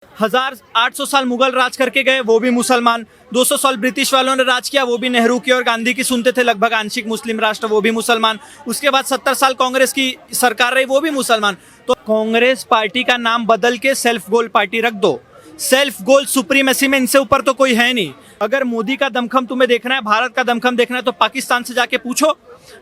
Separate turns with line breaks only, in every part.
1800 साल मुगल राज करके गए, वो भी मुसलमान। 200 साल ब्रिटिश वालों ने राज किया, वो भी नेहरू की और गांधी की सुनते थे, लगभग आंशिक मुस्लिम राष्ट्र, वो भी मुसलमान। उसके बाद 70 साल कांग्रेस की सरकार रही, वो भी मुसलमान। तो कांग्रेस पार्टी का नाम बदल के सेल्फ गोल पार्टी रख दो। सेल्फ गोल सुप्रीमेसी में इनसे ऊपर तो कोई है नहीं। अगर मोदी का दमखम तुम्हें देखना है, भारत का दमखम देखना है, तो पाकिस्तान से जाके पूछो,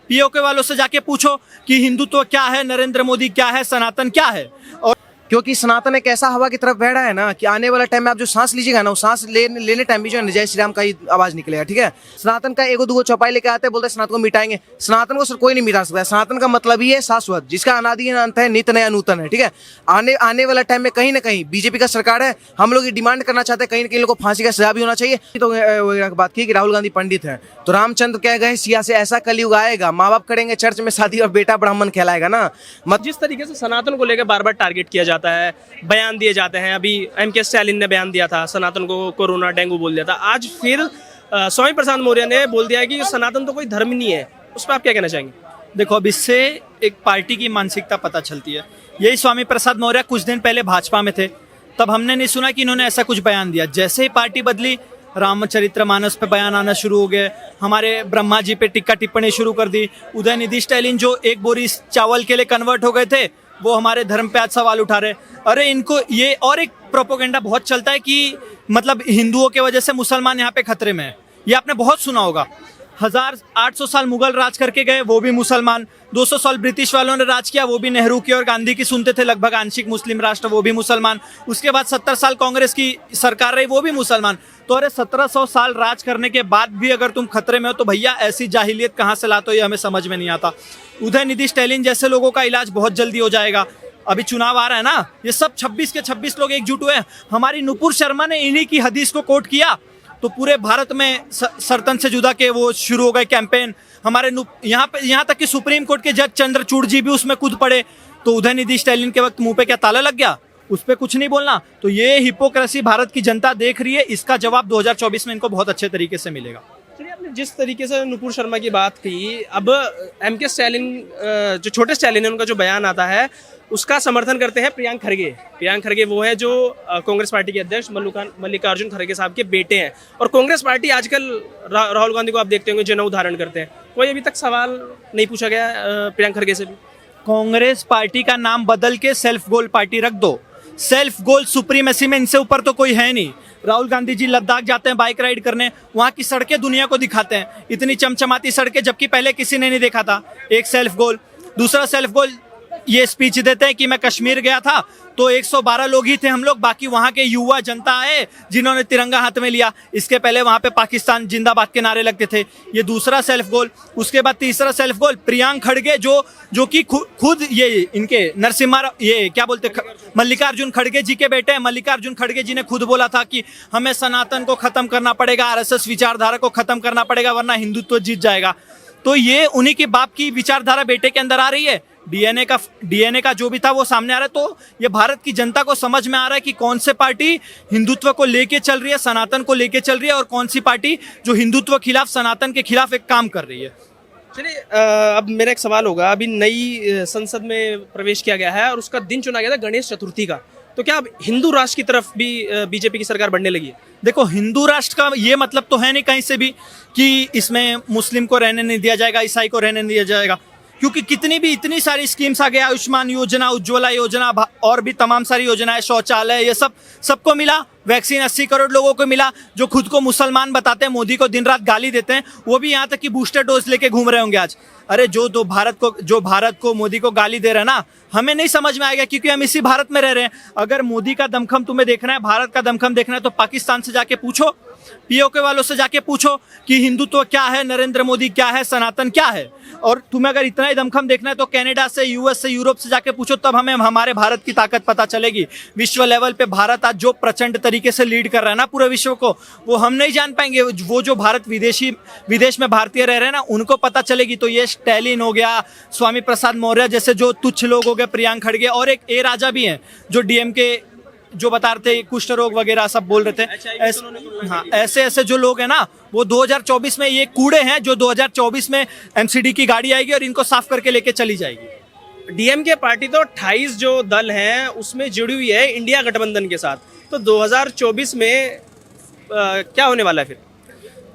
पीओके वालों से जाके पूछो कि हिंदुत्व क्या है, नरेंद्र मोदी क्या है, सनातन क्या है। और
क्योंकि सनातन एक ऐसा हवा की तरफ बह रहा है ना कि आने वाला टाइम में आप जो सांस लीजिएगा ना, वो सांस लेने टाइम भी जो है जय श्री राम का ही आवाज निकलेगा। ठीक है, सनातन का एगो दूगो चौपाई लेके आते हैं, बोलते हैं सनातन को मिटाएंगे। सनातन को सर कोई नहीं मिटा सकता है। सनातन का मतलब ही है शाश्वत, जिसका अनादि अंत है, नित्य नया नूतन है। ठीक है, आने वाला टाइम में कहीं ना कहीं बीजेपी का सरकार है, हम लोग ये डिमांड करना चाहते हैं कहीं ना कहीं लोग को फांसी का सजा भी होना चाहिए। तो बात की कि राहुल गांधी पंडित है, तो रामचंद्र कह गए सिया से ऐसा कलयुग आएगा, माँ बाप करेंगे चर्च में शादी और बेटा ब्राह्मण कहलाएगा ना।
जिस तरीके से सनातन को लेकर बार बार टारगेट किया जाता है, बयान दिए जाते हैं। अभी एमके स्टालिन ने बयान दिया था, सनातन को कोरोना डेंगू बोल दिया था। आज फिर स्वामी प्रसाद मौर्य ने बोल दिया है कि सनातन तो कोई धर्म नहीं है। उस पर आप क्या कहना चाहेंगे?
देखो, अब इससे एक पार्टी की मानसिकता पता चलती है। यही स्वामी प्रसाद मौर्य कुछ दिन पहले भाजपा में थे, तब हमने नहीं सुना कि इन्होंने ऐसा कुछ बयान दिया। जैसे ही पार्टी बदली, रामचरितमानस पे बयान आना शुरू हो गए, हमारे ब्रह्मा जी पे टिक्का टिप्पणी शुरू कर दी। उदयनिधि स्टालिन जो एक बोरी चावल के लिए कन्वर्ट हो गए थे, वो हमारे धर्म पे आज सवाल उठा रहे। अरे इनको ये और एक प्रोपोगेंडा बहुत चलता है कि मतलब हिंदुओं के वजह से मुसलमान यहाँ पे खतरे में है। ये आपने बहुत सुना होगा। 1800 साल मुगल राज करके गए, वो भी मुसलमान। 200 साल ब्रिटिश वालों ने राज किया, वो भी नेहरू की और गांधी की सुनते थे, लगभग आंशिक मुस्लिम राष्ट्र, वो भी मुसलमान। उसके बाद 70 साल कांग्रेस की सरकार रही, वो भी मुसलमान। तो अरे 1700 साल राज करने के बाद भी अगर तुम खतरे में हो, तो भैया ऐसी जाहिलियत कहाँ से लाते हो, ये हमें समझ में नहीं आता। उदयनिधि स्टालिन जैसे लोगों का इलाज बहुत जल्दी हो जाएगा। अभी चुनाव आ रहा है ना, ये सब 26 के 26 लोग एकजुट हुए हैं। हमारी नुपुर शर्मा ने इन्हीं की हदीस को कोट किया, तो पूरे भारत में सरतन से जुदा के वो शुरू हो गए कैंपेन। हमारे यहाँ तक कि सुप्रीम कोर्ट के जज चंद्रचूड़ जी भी उसमें कूद पड़े। तो उदयनिधि स्टालिन के वक्त मुंह पे क्या ताला लग गया? उस पर कुछ नहीं बोलना। तो ये हिपोक्रेसी भारत की जनता देख रही है, इसका जवाब 2024 में इनको बहुत अच्छे तरीके से मिलेगा।
चलिए, आपने जिस तरीके से नुपुर शर्मा की बात की, अब एमके स्टालिन, जो छोटे स्टालिन है, उनका जो बयान आता है उसका समर्थन करते हैं प्रियंक खरगे। प्रियंक खरगे वो है जो कांग्रेस पार्टी के अध्यक्ष मल्लिकार्जुन खरगे साहब के बेटे हैं। और कांग्रेस पार्टी आजकल राहुल गांधी को आप देखते होंगे जनेऊ धारण करते हैं। कोई अभी तक सवाल नहीं पूछा गया प्रियंक खरगे से भी?
कांग्रेस पार्टी का नाम बदल के सेल्फ गोल पार्टी रख दो। सेल्फ गोल सुप्रीमेसी में इनसे ऊपर तो कोई है नहीं। राहुल गांधी जी लद्दाख जाते हैं बाइक राइड करने, वहां की सड़कें दुनिया को दिखाते हैं, इतनी चमचमाती सड़कें, जबकि पहले किसी ने नहीं देखा था। एक सेल्फ गोल। दूसरा सेल्फ गोल, ये स्पीच देते हैं कि मैं कश्मीर गया था तो 112 लोग ही थे हम लोग, बाकी वहां के युवा जनता आए जिन्होंने तिरंगा हाथ में लिया। इसके पहले वहां पे पाकिस्तान जिंदाबाद के नारे लगते थे। ये दूसरा सेल्फ गोल। उसके बाद तीसरा सेल्फ गोल, प्रियंक खड़गे जो कि खुद ये इनके नरसिम्हा, ये क्या बोलते, मल्लिकार्जुन खड़गे जी के बेटे हैं। मल्लिकार्जुन खड़गे जी ने खुद बोला था कि हमें सनातन को खत्म करना पड़ेगा, आरएसएस विचारधारा को खत्म करना पड़ेगा, वरना हिंदुत्व जीत जाएगा। तो ये उन्हीं के बाप की विचारधारा बेटे के अंदर आ रही है। डीएनए का जो भी था वो सामने आ रहा है। तो ये भारत की जनता को समझ में आ रहा है कि कौन से पार्टी हिंदुत्व को लेके चल रही है, सनातन को लेके चल रही है, और कौन सी पार्टी जो हिंदुत्व खिलाफ, सनातन के खिलाफ एक काम कर रही है।
चलिए, अब मेरा एक सवाल होगा। अभी नई संसद में प्रवेश किया गया है और उसका दिन चुना गया था गणेश चतुर्थी का। तो क्या अब हिंदू राष्ट्र की तरफ भी बीजेपी की सरकार बढ़ने लगी है?
देखो, हिंदू राष्ट्र का ये मतलब तो है नहीं कहीं से भी कि इसमें मुस्लिम को रहने नहीं दिया जाएगा, ईसाई को रहने नहीं दिया जाएगा, क्योंकि इतनी सारी स्कीम्स आ गया। आयुष्मान योजना, उज्ज्वला योजना और भी तमाम सारी योजनाएं, शौचालय, ये सबको मिला। वैक्सीन 80 करोड़ लोगों को मिला। जो खुद को मुसलमान बताते हैं, मोदी को दिन रात गाली देते हैं, वो भी यहाँ तक कि बूस्टर डोज लेके घूम रहे होंगे आज। अरे जो भारत को मोदी को गाली दे रहे हैं ना, हमें नहीं समझ में आएगा, क्योंकि हम इसी भारत में रह रहे हैं। अगर मोदी का दमखम तुम्हें देखना है, भारत का दमखम देखना है, तो पाकिस्तान से जाके पूछो, पीओके वालों से जाके पूछो कि हिंदुत्व क्या है, नरेंद्र मोदी क्या है, सनातन क्या है। और तुम्हें अगर इतना ही दमखम देखना है तो कनाडा से, यूएस से, यूरोप से जाके पूछो, तब हमें हमारे भारत की ताकत पता चलेगी। विश्व लेवल पे भारत आज जो प्रचंड तरीके से लीड कर रहा है ना पूरे विश्व को, वो हम नहीं जान पाएंगे। वो जो भारत विदेश में भारतीय रह रहे हैं ना, उनको पता चलेगी। तो ये स्टालिन हो गया, स्वामी प्रसाद मौर्य जैसे जो तुच्छ लोग हो गए, प्रियंक खड़गे, और एक ए राजा भी हैं जो डीएमके जो बता रहे थे कुष्ठ रोग वगैरह सब बोल रहे थे। हाँ, ऐसे जो लोग हैं ना, वो 2024 में ये कूड़े हैं जो 2024 में एमसीडी की गाड़ी आएगी और इनको साफ करके लेके चली जाएगी।
डीएमके पार्टी तो 28 जो दल हैं उसमें जुड़ी हुई है इंडिया गठबंधन के साथ। तो 2024 में क्या होने वाला है फिर?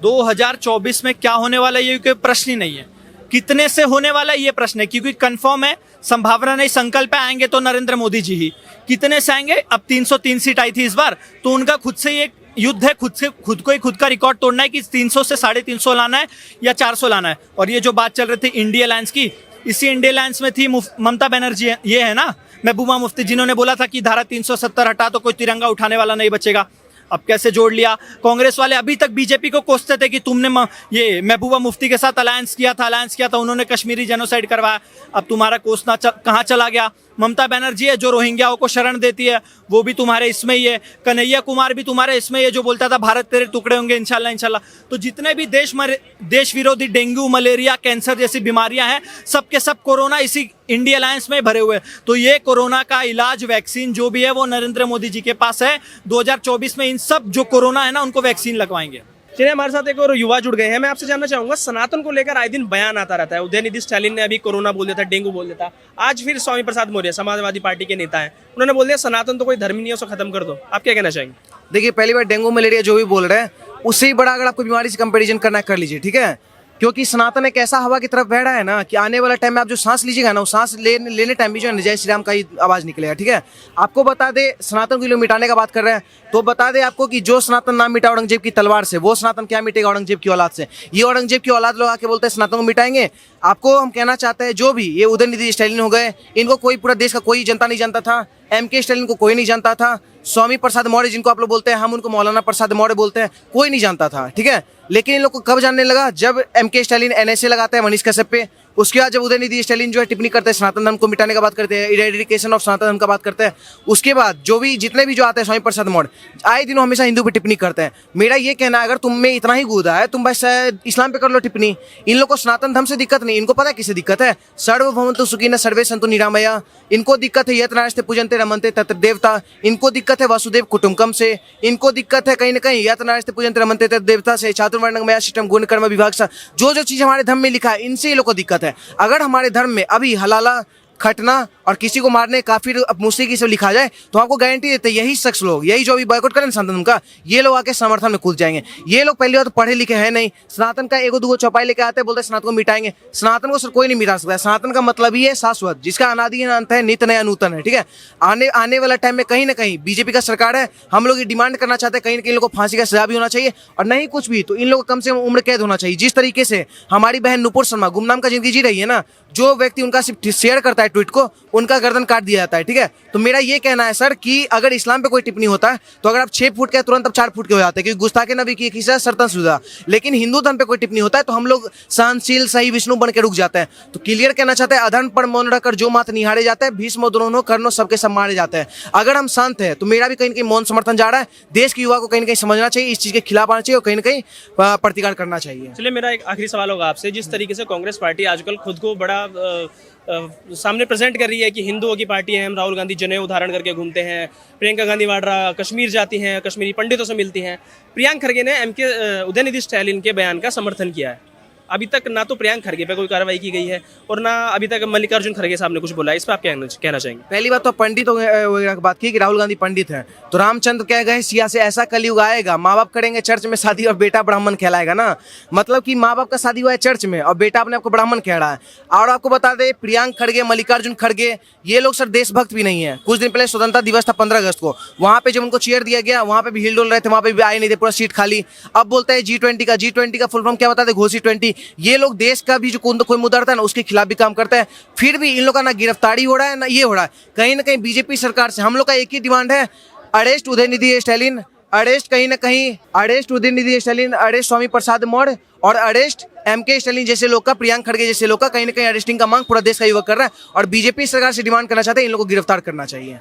2024 में क्या होने वाला है ये कोई प्रश्न ही नहीं है। कितने से होने वाला है ये प्रश्न है, क्योंकि कंफर्म है, संभावना नहीं, संकल्प आएंगे तो नरेंद्र मोदी जी ही। कितने से आएंगे? अब 303 सीट आई थी इस बार, तो उनका खुद से ही एक युद्ध है, खुद को ही खुद का रिकॉर्ड तोड़ना है कि 300 से 350 लाना है या 400 लाना है। और ये जो बात चल रही थी इंडिया अलायंस की, इसी इंडिया अलायंस में थी ममता बनर्जी, ये है ना महबूबा मुफ्ती, जिन्होंने बोला था कि धारा 370 हटा तो कोई तिरंगा उठाने वाला नहीं बचेगा। अब कैसे जोड़ लिया? कांग्रेस वाले अभी तक बीजेपी को कोसते थे कि तुमने ये महबूबा मुफ्ती के साथ अलायंस किया था, उन्होंने कश्मीरी जेनोसाइड करवाया। अब तुम्हारा कोसना कहाँ चला गया? ममता बनर्जी है जो रोहिंग्याओं को शरण देती है, वो भी तुम्हारे इसमें ही है। कन्हैया कुमार भी तुम्हारे इसमें ही है, जो बोलता था भारत तेरे टुकड़े होंगे इंशाल्लाह इंशाल्लाह। तो जितने भी देश विरोधी डेंगू, मलेरिया, कैंसर जैसी बीमारियां हैं, सब के सब कोरोना इसी इंडिया अलायंस में भरे हुए हैं। तो ये कोरोना का इलाज, वैक्सीन जो भी है वो नरेंद्र मोदी जी के पास है। 2024 में इन सब जो कोरोना है ना, उनको वैक्सीन लगवाएंगे।
चलिए, हमारे साथ एक और युवा जुड़ गए हैं। मैं आपसे जानना चाहूंगा, सनातन को लेकर आए दिन बयान आता रहता है। उदयनिधि स्टालिन ने अभी कोरोना बोल दिया था, डेंगू बोल दिया था। आज फिर स्वामी प्रसाद मौर्य समाजवादी पार्टी के नेता हैं, उन्होंने बोल दिया सनातन तो कोई धर्म नहीं है, उसको खत्म कर दो। आप क्या कहना चाहेंगे?
देखिए, पहली बार डेंगू मलेरिया जो भी बोल रहे हैं उससे ही बड़ा अगर आपको बीमारी से कंपैरिजन करना है कर लीजिए, ठीक है। क्योंकि सनातन एक ऐसा हवा की तरफ बह रहा है ना कि आने वाला टाइम में आप जो सांस लीजिएगा ना, वो सांस लेने टाइम भी जो है जय श्री राम का ही आवाज निकलेगा, ठीक है। आपको बता दे, सनातन को लोग मिटाने का बात कर रहे हैं, तो बता दे आपको कि जो सनातन नाम मिटा औरंगजेब की तलवार से, वो सनातन क्या मिटेगा औरंगजेब की औलाद से। ये औरंगजेब की औलाद लोग आके बोलते हैं सनातन को मिटाएंगे। आपको हम कहना चाहते हैं, जो भी ये उदयनिधि स्टालिन हो गए, इनको कोई पूरा देश का कोई जनता नहीं जानता था। एमके स्टालिन को कोई नहीं जानता था। स्वामी प्रसाद मौर्य जिनको आप लोग बोलते हैं, हम उनको मौलाना प्रसाद मौर्य बोलते हैं, कोई नहीं जानता था, ठीक है। लेकिन इन लोग को कब जानने लगा? जब एमके स्टालिन एनएसए लगाते हैं मनीष कश्यप पे। उसके बाद जब उदयनिधि स्टालिन जो है टिप्पणी करते हैं, सनातन धर्म को मिटाने का बात करते हैं, इरेडिकेशन ऑफ सनातन धर्म का बात करते हैं। उसके बाद जो भी जितने भी जो आते हैं स्वामी प्रसाद मौर्य, आए दिनों हमेशा हिंदू पे टिप्पणी करते हैं। मेरा ये कहना है, अगर तुम में इतना ही गुदा है, तुम बस इस्लाम पे कर लो टिप्पणी। इन लोग को सनातन धर्म से दिक्कत नहीं, इनको पता है किससे दिक्कत है। सर्वभौमन्तु सुखिनः सर्वे सन्तु निरामया। इनको दिक्कत है यत्र नास्ति पूजन्ते रमन्ते तत्र देवता। इनको दिक्कत है वसुदेव कुटुम्बकम से। इनको दिक्कत है कहीं ना कहीं यत्र नास्ति पूजन्ते रमन्ते तत्र देवता से, चातुर्वर्ण्यमया सिस्टम गुण कर्म विभाग से। जो जो चीज हमारे धर्म में लिखा है, इनसे ये लोग को दिक्कत है। अगर हमारे धर्म में अभी हलाला, खटना और किसी को मारने, काफिर, मुश्रिक से लिखा जाए, तो आपको गारंटी देते हैं यही शख्स लोग, यही जो अभी बॉयकॉट करें सनातन का, ये लोग आके समर्थन में कूद जाएंगे। ये लोग पहली बार तो पढ़े लिखे हैं नहीं। सनातन का एगो दूगो चौपाई लेके आते हैं, बोलते हैं सनातन को मिटाएंगे। सनातन को सर कोई नहीं मिटा सकता है। सनातन का मतलब ही है शाश्वत, जिसका अनादि है, अंत है, नित्य नया नूतन है, ठीक है। आने वाला टाइम में कहीं ना कहीं बीजेपी का सरकार है, हम लोग ये डिमांड करना चाहते हैं, कहीं ना कहीं इन लोगों को फांसी का सजा भी होना चाहिए, और नहीं कुछ भी तो इन लोगों को कम से कम उम्र कैद होना चाहिए। जिस तरीके से हमारी बहन नुपुर शर्मा गुमनाम का जिंदगी जी रही है ना, जो व्यक्ति उनका सिर्फ शेयर करता है ट्वीट को, उनका गर्दन काट दिया जाता है, ठीक है। तो मेरा ये कहना है सर कि अगर इस्लाम पे कोई टिप्पणी होता है, तो अगर आप 6 फुट के तुरंत अब 4 फुट के हो जाते हैं, क्योंकि गुस्ताखे नबी की हिस्सा सरतन सुधा। लेकिन हिंदू धर्म पे कोई टिप्पणी होता है तो हम लोग सहनशील, सही विष्णु बन के रुक जाते हैं। तो क्लियर कहना चाहते हैं, अधर्म पर मौन रखकर जो मात निहारे जाते हैं, भीष्म द्रोणों कर्णों सबके सब मारे जाते हैं। अगर हम शांत हैं तो मेरा भी कहीं ना कहीं मौन समर्थन जा रहा है। देश के युवा को कहीं ना कहीं समझना चाहिए, इस चीज के खिलाफ आना चाहिए और कहीं ना कहीं प्रतिकार करना चाहिए।
चलिए, मेरा एक आखिरी सवाल होगा आपसे। जिस तरीके से कांग्रेस पार्टी आजकल खुद को बड़ा सामने प्रेजेंट कर रही है कि हिंदुओं की पार्टी है, हम राहुल गांधी जनेऊ धारण करके घूमते हैं, प्रियंका गांधी वाड्रा कश्मीर जाती हैं, कश्मीरी पंडितों से मिलती हैं, प्रियंक खरगे ने उदयनिधि स्टालिन के बयान का समर्थन किया है। अभी तक ना तो प्रियंक खरगे पे कोई कार्रवाई की गई है और ना अभी तक मल्लिकार्जुन खरगे साहब ने कुछ बोला है। इस पर आप क्या कहना चाहेंगे?
पहली बात तो पंडित वगैरह की बात की कि राहुल गांधी पंडित हैं, तो रामचंद्र कह गए सिया से ऐसा कलयुग आएगा, माँ बाप करेंगे चर्च में शादी और बेटा ब्राह्मण कहलाएगा ना। मतलब कि माँ बाप का शादी हुआ है चर्च में और बेटा अपने आपको ब्राह्मण कह रहा है। और आपको बता दे, प्रियंक खरगे, मल्लिकार्जुन खरगे, ये लोग सर देशभक्त भी नहीं है। कुछ दिन पहले स्वतंत्रता दिवस था 15 अगस्त को, वहां पे जब उनको चेयर दिया गया, वहां पे भी हिल डोल रहे थे, वहां पे भी आए नहीं थे, पूरा सीट खाली। अब बोलते हैं G20 का फुल फॉर्म क्या बता दे, घोषी 20। ये लोग देश का भी जो कोई मुद्दा रहता है ना, उसके खिलाफ भी काम करता है। फिर भी इन लोग का ना गिरफ्तारी हो रहा है ना ये हो रहा है। कहीं ना कहीं बीजेपी सरकार से हम लोग का एक ही डिमांड है, अरेस्ट उदयनिधि स्टालिन, अरेस्ट कहीं ना कहीं अरेस्ट उदयनिधि स्टालिन, अरेस्ट स्वामी प्रसाद मौर्य और अरेस्ट एमके स्टालिन जैसे लोग का, प्रियंक खरगे जैसे लोग का कहीं ना कहीं अरेस्टिंग का मांग पूरा देश का युवक कर रहा है। और बीजेपी सरकार से डिमांड करना चाहते हैं, इन लोगों को गिरफ्तार करना चाहिए।